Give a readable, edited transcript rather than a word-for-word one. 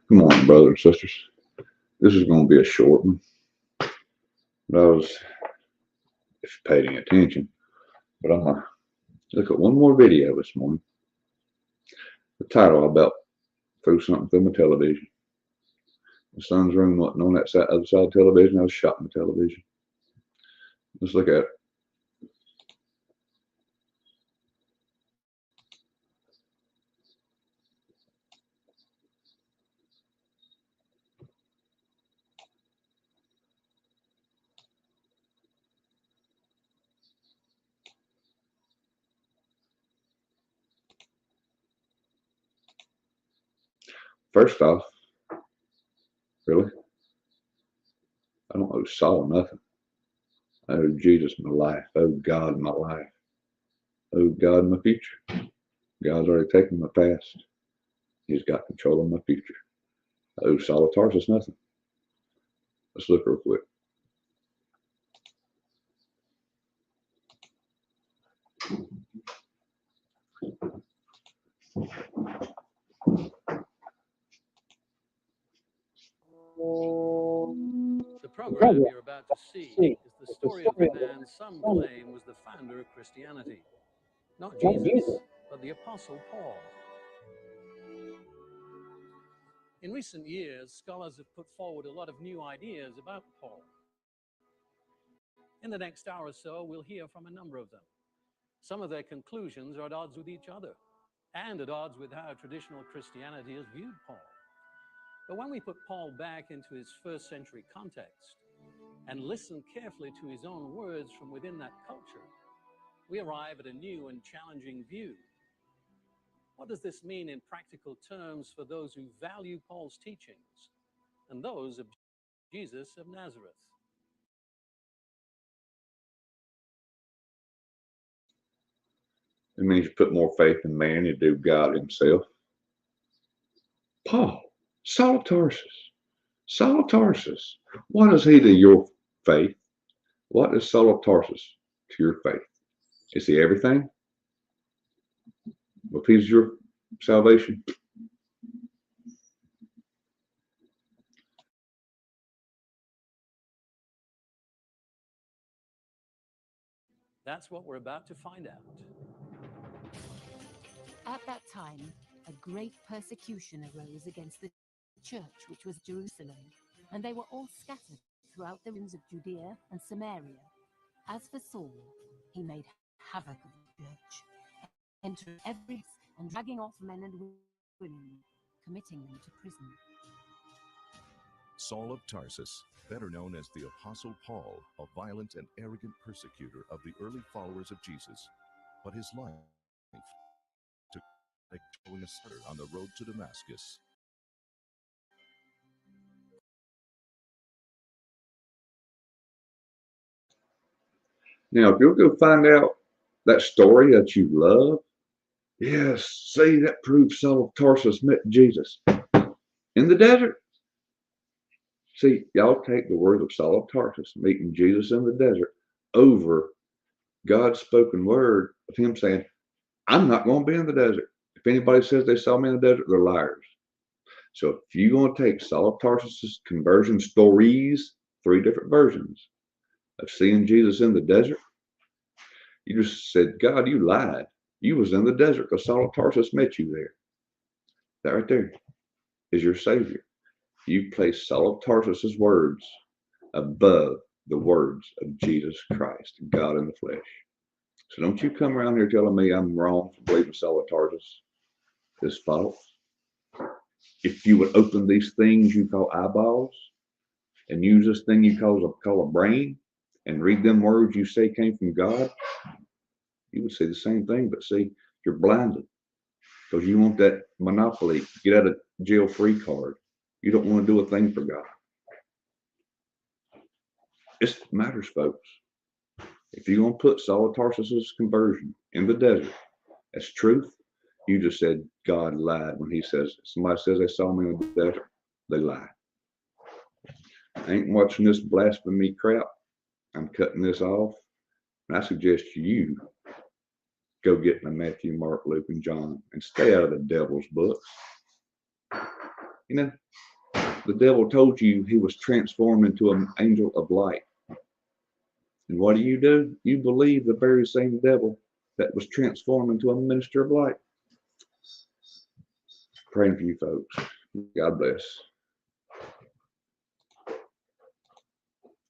Good morning, brothers and sisters. This is going to be a short one, but I was just paying attention. But I'm going to look at one more video this morning. The title I about threw something through my television. My son's room wasn't on that other side of the television. I was shot my television. Let's look at it. First off, really, I don't owe Saul nothing. I owe Jesus my life. I owe God my life. I owe God my future. God's already taken my past. He's got control of my future. I owe Saul of Tarsus nothing. Let's look real quick. The program you're about to see is the story of the man some claim was the founder of Christianity. Not Jesus, but the Apostle Paul. In recent years, scholars have put forward a lot of new ideas about Paul. In the next hour or so, we'll hear from a number of them. Some of their conclusions are at odds with each other and at odds with how traditional Christianity has viewed Paul. But when we put Paul back into his first century context and listen carefully to his own words from within that culture, we arrive at a new and challenging view. What does this mean in practical terms for those who value Paul's teachings and those of Jesus of Nazareth? It means you put more faith in man than you do God himself. Paul, Saul of Tarsus. Saul of Tarsus. What is he to your faith? What is Saul of Tarsus to your faith? Is he everything? If he's your salvation? That's what we're about to find out. At that time, a great persecution arose against the church which was Jerusalem, and they were all scattered throughout the regions of Judea and Samaria. As for Saul, he made havoc of the church, entering every house and dragging off men and women, committing them to prison. Saul of Tarsus, better known as the Apostle Paul, a violent and arrogant persecutor of the early followers of Jesus, but his life took a starter on the road to Damascus. Now, if you'll go find out that story that you love, yes, see, that proves Saul of Tarsus met Jesus in the desert. See, y'all take the words of Saul of Tarsus meeting Jesus in the desert over God's spoken word of him saying, I'm not going to be in the desert. If anybody says they saw me in the desert, they're liars. So if you're going to take Saul of Tarsus's conversion stories, 3 different versions of seeing Jesus in the desert, you just said, God, you lied. You was in the desert because Saul of Tarsus met you there. That right there is your Savior. You place Saul of Tarsus's words above the words of Jesus Christ, God in the flesh. So don't you come around here telling me I'm wrong for believing Saul of Tarsus is false. If you would open these things you call eyeballs and use this thing you call a brain and read them words you say came from God, you would say the same thing, but see, you're blinded because you want that monopoly, get out of jail free card. You don't want to do a thing for God. It matters, folks. If you're going to put Saul of Tarsus's conversion in the desert as truth, you just said God lied when he says, somebody says they saw me in the desert, they lie. I ain't watching this blasphemy crap. I'm cutting this off. And I suggest you go get my Matthew, Mark, Luke, and John and stay out of the devil's books. You know, the devil told you he was transformed into an angel of light. And what do? You believe the very same devil that was transformed into a minister of light. Praying for you folks. God bless.